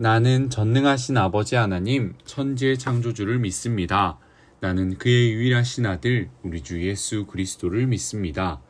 나는 전능하신 아버지 하나님, 천지의 창조주를 믿습니다. 나는 그의 유일하신 아들, 우리 주 예수 그리스도를 믿습니다.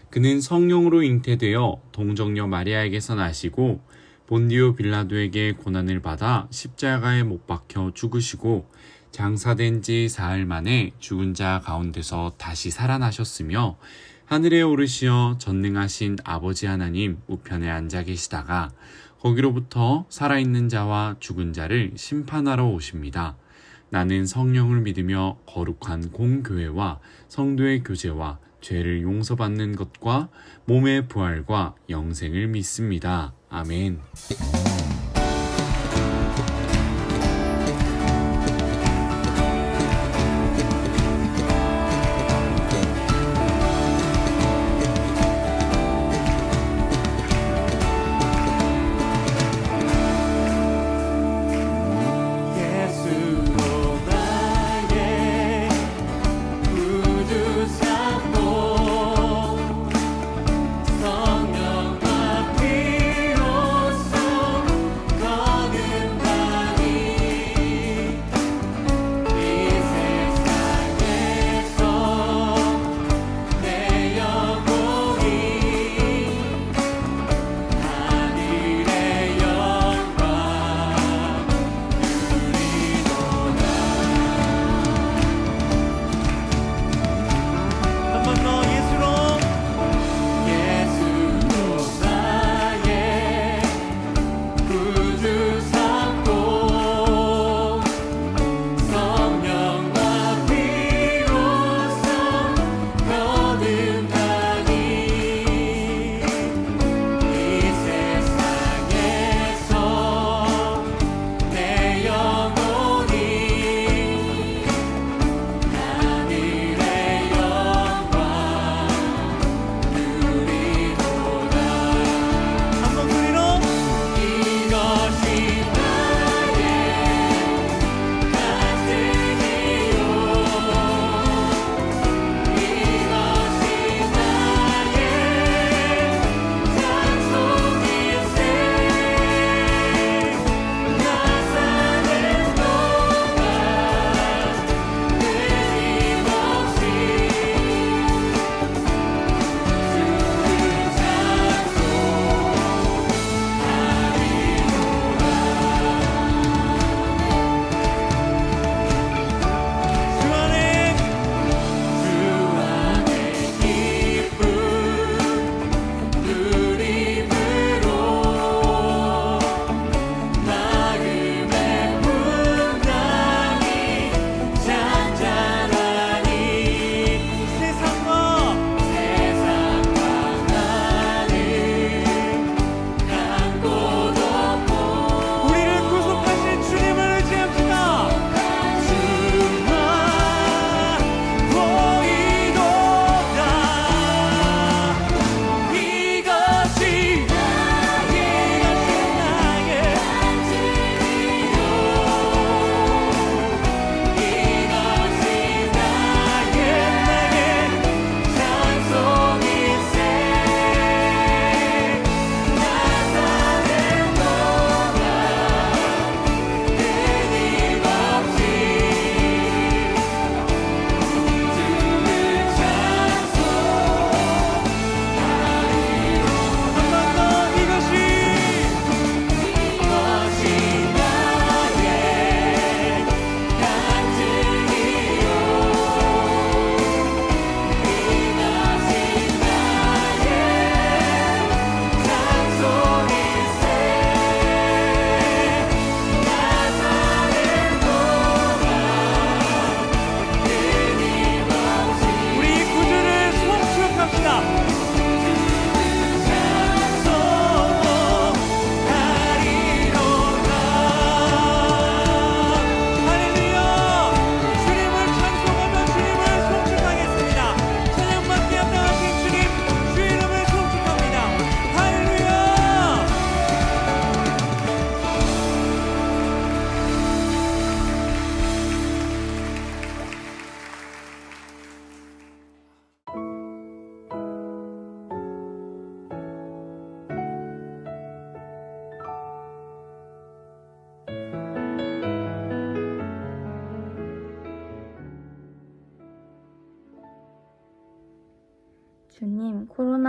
그는 성령으로 잉태되어 동정녀 마리아에게서 나시고 본디오 빌라도에게 고난을 받아 십자가에 못 박혀 죽으시고 장사된 지 사흘 만에 죽은 자 가운데서 다시 살아나셨으며 하늘에 오르시어 전능하신 아버지 하나님 우편에 앉아 계시다가 거기로부터 살아있는 자와 죽은 자를 심판하러 오십니다. 나는 성령을 믿으며 거룩한 공교회와 성도의 교제와 죄를 용서받는 것과 몸의 부활과 영생을 믿습니다. 아멘.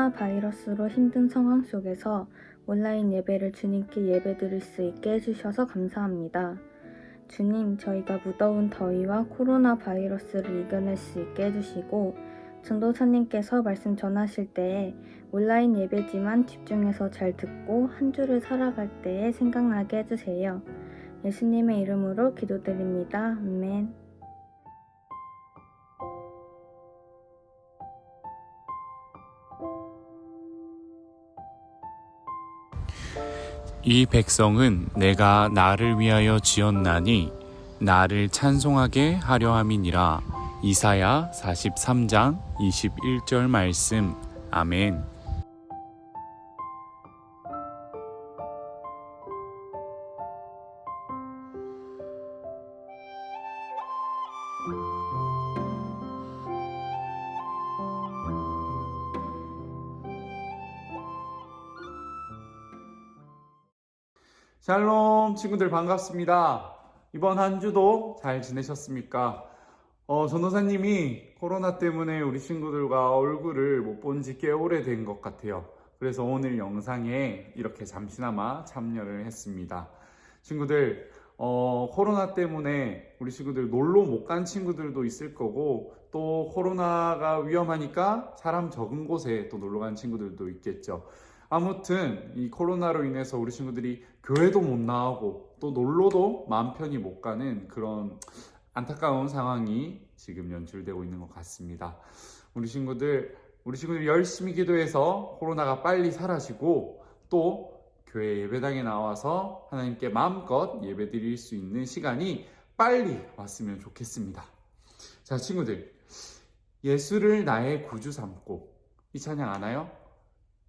코로나 바이러스로 힘든 상황 속에서 온라인 예배를 주님께 예배드릴 수 있게 해주셔서 감사합니다. 주님, 저희가 무더운 더위와 코로나 바이러스를 이겨낼 수 있게 해주시고 전도사님께서 말씀 전하실 때에 온라인 예배지만 집중해서 잘 듣고 한 주를 살아갈 때에 생각나게 해주세요. 예수님의 이름으로 기도드립니다. 아멘. 이 백성은 내가 나를 위하여 지었나니 나를 찬송하게 하려 함이니라. 이사야 43장 21절 말씀. 아멘. 샬롬 친구들 반갑습니다. 이번 한 주도 잘 지내셨습니까? 전도사님이 코로나 때문에 우리 친구들과 얼굴을 못 본 지 꽤 오래된 것 같아요. 그래서 오늘 영상에 이렇게 잠시나마 참여를 했습니다. 친구들, 코로나 때문에 우리 친구들 놀러 못 간 친구들도 있을 거고, 또 코로나가 위험하니까 사람 적은 곳에 또 놀러 간 친구들도 있겠죠. 아무튼 이 코로나로 인해서 우리 친구들이 교회도 못 나오고 또 놀러도 마음 편히 못 가는 그런 안타까운 상황이 지금 연출되고 있는 것 같습니다. 우리 친구들 열심히 기도해서 코로나가 빨리 사라지고 또 교회 예배당에 나와서 하나님께 마음껏 예배드릴 수 있는 시간이 빨리 왔으면 좋겠습니다. 자, 친구들, 예수를 나의 구주 삼고, 이 찬양 아나요?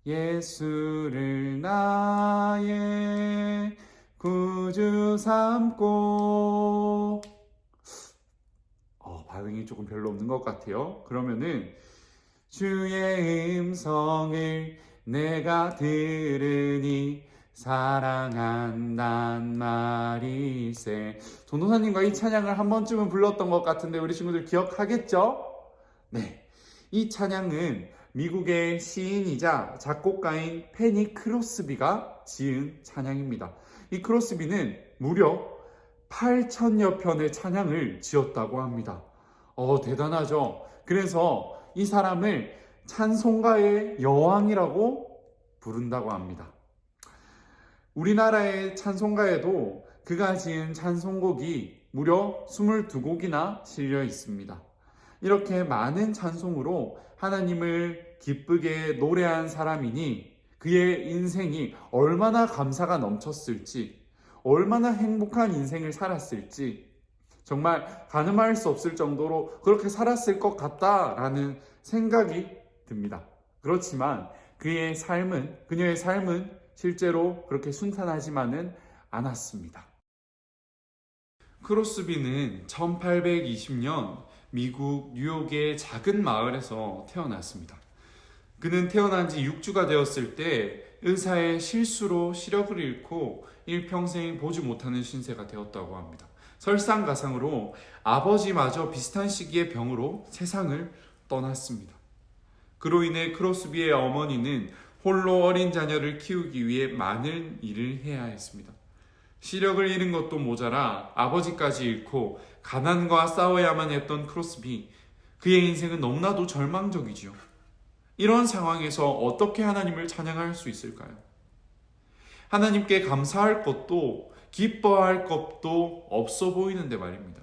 예수를 나의 구주 삼고. 반응이 조금 별로 없는 것 같아요. 그러면은 주의 음성을 내가 들으니 사랑한단 말일세. 전도사님과 이 찬양을 한 번쯤은 불렀던 것 같은데 우리 친구들 기억하겠죠? 네, 이 찬양은 미국의 시인이자 작곡가인 페니 크로스비가 지은 찬양입니다. 이 크로스비는 무려 8,000여 편의 찬양을 지었다고 합니다. 대단하죠? 그래서 이 사람을 찬송가의 여왕이라고 부른다고 합니다. 우리나라의 찬송가에도 그가 지은 찬송곡이 무려 22곡이나 실려 있습니다. 이렇게 많은 찬송으로 하나님을 기쁘게 노래한 사람이니 그의 인생이 얼마나 감사가 넘쳤을지, 얼마나 행복한 인생을 살았을지 정말 가늠할 수 없을 정도로 그렇게 살았을 것 같다라는 생각이 듭니다. 그렇지만 그녀의 삶은 실제로 그렇게 순탄하지만은 않았습니다. 크로스비는 1820년 미국 뉴욕의 작은 마을에서 태어났습니다. 그는 태어난 지 6주가 되었을 때 의사의 실수로 시력을 잃고 일평생 보지 못하는 신세가 되었다고 합니다. 설상가상으로 아버지마저 비슷한 시기의 병으로 세상을 떠났습니다. 그로 인해 크로스비의 어머니는 홀로 어린 자녀를 키우기 위해 많은 일을 해야 했습니다. 시력을 잃은 것도 모자라 아버지까지 잃고 가난과 싸워야만 했던 크로스비, 그의 인생은 너무나도 절망적이지요. 이런 상황에서 어떻게 하나님을 찬양할 수 있을까요? 하나님께 감사할 것도 기뻐할 것도 없어 보이는데 말입니다.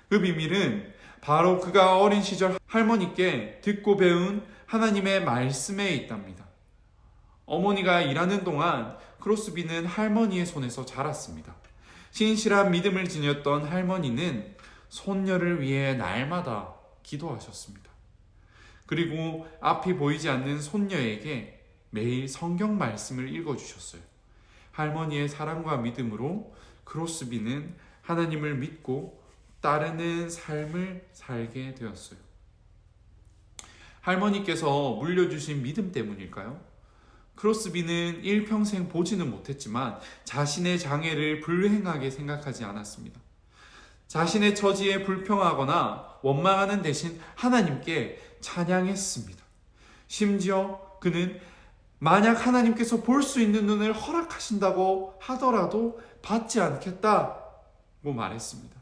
그 비밀은 바로 그가 어린 시절 할머니께 듣고 배운 하나님의 말씀에 있답니다. 어머니가 일하는 동안 크로스비는 할머니의 손에서 자랐습니다. 신실한 믿음을 지녔던 할머니는 손녀를 위해 날마다 기도하셨습니다. 그리고 앞이 보이지 않는 손녀에게 매일 성경 말씀을 읽어주셨어요. 할머니의 사랑과 믿음으로 크로스비는 하나님을 믿고 따르는 삶을 살게 되었어요. 할머니께서 물려주신 믿음 때문일까요? 크로스비는 일평생 보지는 못했지만 자신의 장애를 불행하게 생각하지 않았습니다. 자신의 처지에 불평하거나 원망하는 대신 하나님께 찬양했습니다. 심지어 그는 만약 하나님께서 볼 수 있는 눈을 허락하신다고 하더라도 받지 않겠다고 말했습니다.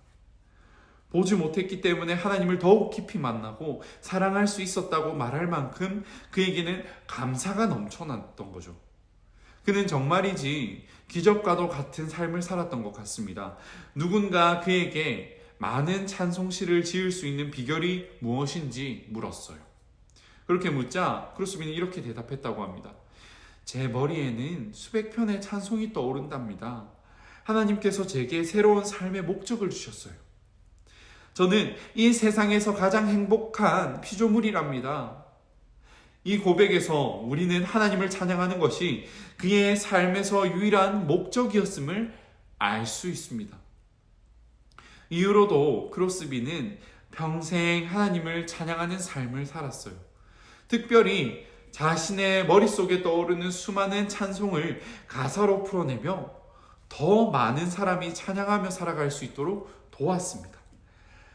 보지 못했기 때문에 하나님을 더욱 깊이 만나고 사랑할 수 있었다고 말할 만큼 그에게는 감사가 넘쳐났던 거죠. 그는 정말이지 기적과도 같은 삶을 살았던 것 같습니다. 누군가 그에게 많은 찬송시를 지을 수 있는 비결이 무엇인지 물었어요. 그렇게 묻자 크로스비는 이렇게 대답했다고 합니다. 제 머리에는 수백 편의 찬송이 떠오른답니다. 하나님께서 제게 새로운 삶의 목적을 주셨어요. 저는 이 세상에서 가장 행복한 피조물이랍니다. 이 고백에서 우리는 하나님을 찬양하는 것이 그의 삶에서 유일한 목적이었음을 알 수 있습니다. 이후로도 크로스비는 평생 하나님을 찬양하는 삶을 살았어요. 특별히 자신의 머릿속에 떠오르는 수많은 찬송을 가사로 풀어내며 더 많은 사람이 찬양하며 살아갈 수 있도록 도왔습니다.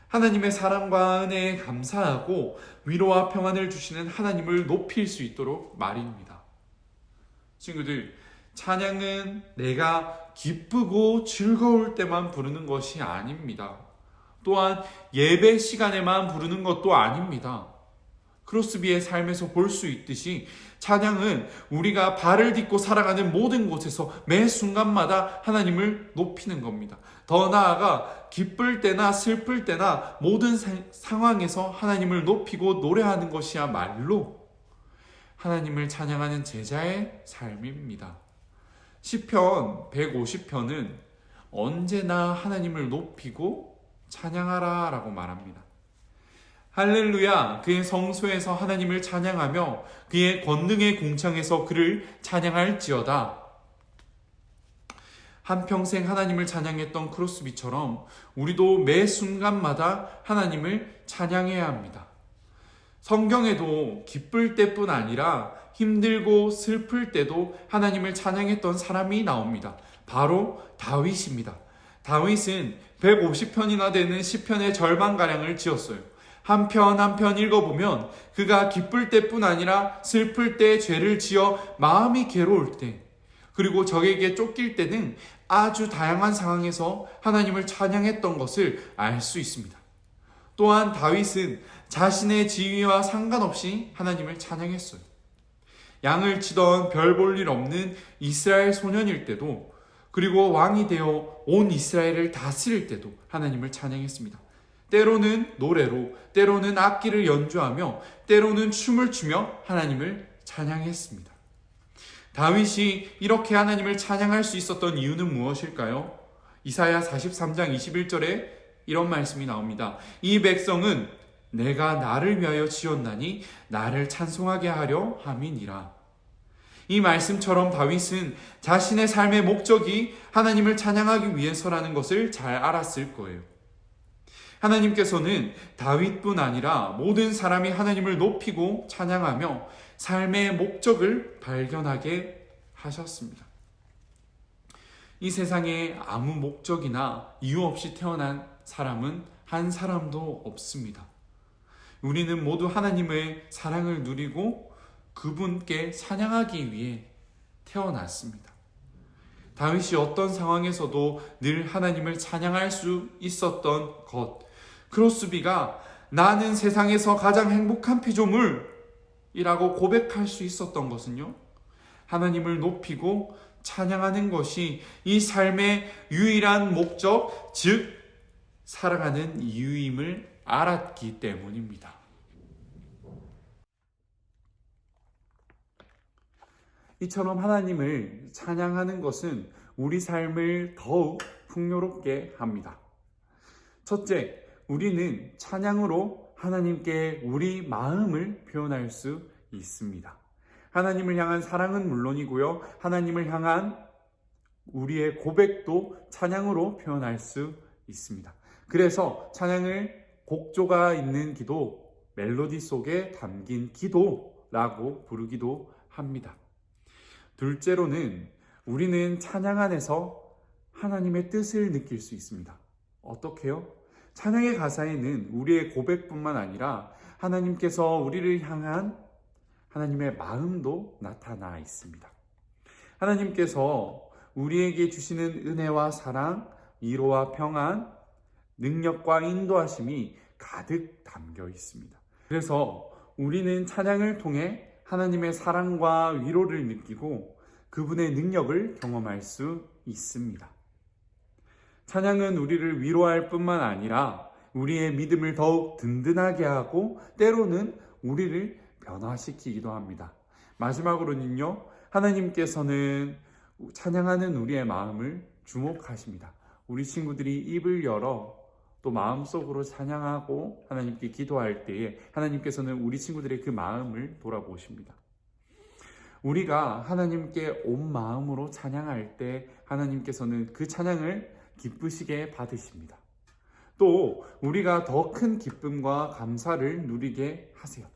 하나님의 사랑과 은혜에 감사하고 위로와 평안을 주시는 하나님을 높일 수 있도록 말입니다. 친구들, 찬양은 내가 기쁘고 즐거울 때만 부르는 것이 아닙니다. 또한 예배 시간에만 부르는 것도 아닙니다. 크로스비의 삶에서 볼 수 있듯이 찬양은 우리가 발을 딛고 살아가는 모든 곳에서 매 순간마다 하나님을 높이는 겁니다. 더 나아가 기쁠 때나 슬플 때나 모든 상황에서 하나님을 높이고 노래하는 것이야말로 하나님을 찬양하는 제자의 삶입니다. 시편 150편은 언제나 하나님을 높이고 찬양하라 라고 말합니다. 할렐루야, 그의 성소에서 하나님을 찬양하며 그의 권능의 궁창에서 그를 찬양할지어다. 한평생 하나님을 찬양했던 크로스비처럼 우리도 매 순간마다 하나님을 찬양해야 합니다. 성경에도 기쁠 때뿐 아니라 힘들고 슬플 때도 하나님을 찬양했던 사람이 나옵니다. 바로 다윗입니다. 다윗은 150편이나 되는 시편의 절반가량을 지었어요. 한 편 한 편 읽어보면 그가 기쁠 때뿐 아니라 슬플 때, 죄를 지어 마음이 괴로울 때, 그리고 적에게 쫓길 때는 아주 다양한 상황에서 하나님을 찬양했던 것을 알 수 있습니다. 또한 다윗은 자신의 지위와 상관없이 하나님을 찬양했어요. 양을 치던 별 볼 일 없는 이스라엘 소년일 때도, 그리고 왕이 되어 온 이스라엘을 다스릴 때도 하나님을 찬양했습니다. 때로는 노래로, 때로는 악기를 연주하며, 때로는 춤을 추며 하나님을 찬양했습니다. 다윗이 이렇게 하나님을 찬양할 수 있었던 이유는 무엇일까요? 이사야 43장 21절에 이런 말씀이 나옵니다. 이 백성은 내가 나를 위하여 지었나니 나를 찬송하게 하려 함이니라. 이 말씀처럼 다윗은 자신의 삶의 목적이 하나님을 찬양하기 위해서라는 것을 잘 알았을 거예요. 하나님께서는 다윗뿐 아니라 모든 사람이 하나님을 높이고 찬양하며 삶의 목적을 발견하게 하셨습니다. 이 세상에 아무 목적이나 이유 없이 태어난 사람은 한 사람도 없습니다. 우리는 모두 하나님의 사랑을 누리고 그분께 찬양하기 위해 태어났습니다. 다윗이 어떤 상황에서도 늘 하나님을 찬양할 수 있었던 것, 크로스비가 나는 세상에서 가장 행복한 피조물이라고 고백할 수 있었던 것은요, 하나님을 높이고 찬양하는 것이 이 삶의 유일한 목적, 즉 살아가는 이유임을 알았기 때문입니다. 이처럼 하나님을 찬양하는 것은 우리 삶을 더욱 풍요롭게 합니다. 첫째, 우리는 찬양으로 하나님께 우리 마음을 표현할 수 있습니다. 하나님을 향한 사랑은 물론이고요, 하나님을 향한 우리의 고백도 찬양으로 표현할 수 있습니다. 그래서 찬양을 곡조가 있는 기도, 멜로디 속에 담긴 기도라고 부르기도 합니다. 둘째로는 우리는 찬양 안에서 하나님의 뜻을 느낄 수 있습니다. 어떻게요? 찬양의 가사에는 우리의 고백뿐만 아니라 하나님께서 우리를 향한 하나님의 마음도 나타나 있습니다. 하나님께서 우리에게 주시는 은혜와 사랑, 위로와 평안, 능력과 인도하심이 가득 담겨 있습니다. 그래서 우리는 찬양을 통해 하나님의 사랑과 위로를 느끼고 그분의 능력을 경험할 수 있습니다. 찬양은 우리를 위로할 뿐만 아니라 우리의 믿음을 더욱 든든하게 하고 때로는 우리를 변화시키기도 합니다. 마지막으로는요, 하나님께서는 찬양하는 우리의 마음을 주목하십니다. 우리 친구들이 입을 열어 또 마음속으로 찬양하고 하나님께 기도할 때에 하나님께서는 우리 친구들의 그 마음을 돌아보십니다. 우리가 하나님께 온 마음으로 찬양할 때 하나님께서는 그 찬양을 기쁘시게 받으십니다. 또 우리가 더 큰 기쁨과 감사를 누리게 하세요.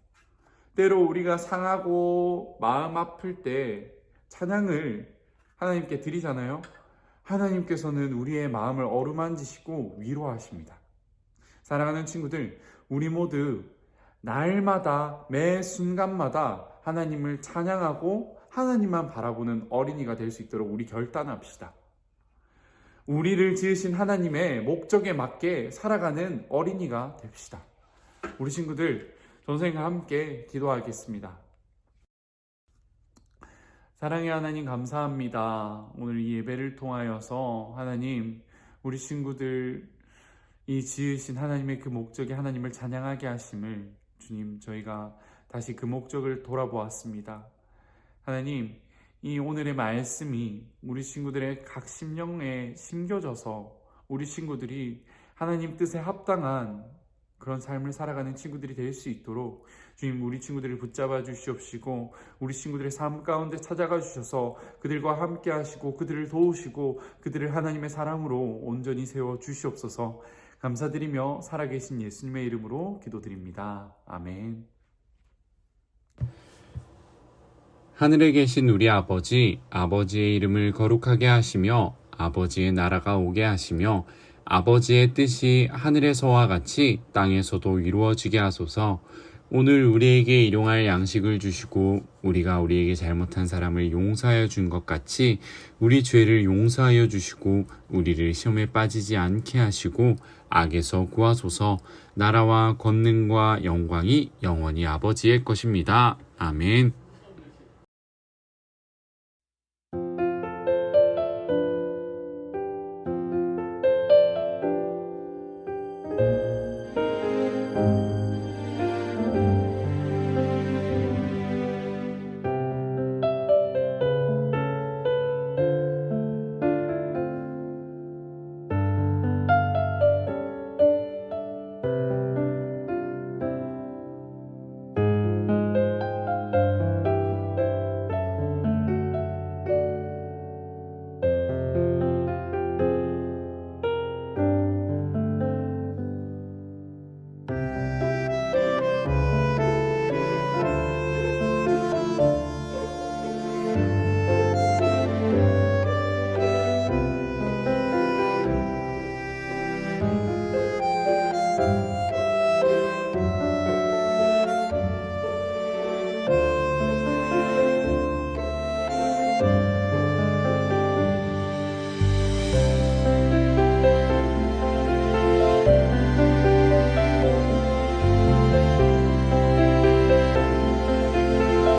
때로 우리가 상하고 마음 아플 때 찬양을 하나님께 드리잖아요. 하나님께서는 우리의 마음을 어루만지시고 위로하십니다. 사랑하는 친구들, 우리 모두 날마다 매 순간마다 하나님을 찬양하고 하나님만 바라보는 어린이가 될 수 있도록 우리 결단합시다. 우리를 지으신 하나님의 목적에 맞게 살아가는 어린이가 됩시다. 우리 친구들, 선생님과 함께 기도하겠습니다. 사랑의 하나님, 감사합니다. 오늘 이 예배를 통하여서 하나님, 우리 친구들이 지으신 하나님의 그 목적이 하나님을 찬양하게 하심을 주님, 저희가 다시 그 목적을 돌아보았습니다. 하나님, 이 오늘의 말씀이 우리 친구들의 각 심령에 심겨져서 우리 친구들이 하나님 뜻에 합당한 그런 삶을 살아가는 친구들이 될 수 있도록 주님, 우리 친구들을 붙잡아 주시옵시고 우리 친구들의 삶 가운데 찾아가 주셔서 그들과 함께 하시고 그들을 도우시고 그들을 하나님의 사랑으로 온전히 세워 주시옵소서. 감사드리며 살아계신 예수님의 이름으로 기도드립니다. 아멘. 하늘에 계신 우리 아버지, 아버지의 이름을 거룩하게 하시며 아버지의 나라가 오게 하시며 아버지의 뜻이 하늘에서와 같이 땅에서도 이루어지게 하소서. 오늘 우리에게 일용할 양식을 주시고 우리가 우리에게 잘못한 사람을 용서하여 준 것 같이 우리 죄를 용서하여 주시고 우리를 시험에 빠지지 않게 하시고 악에서 구하소서. 나라와 권능과 영광이 영원히 아버지의 것입니다. 아멘.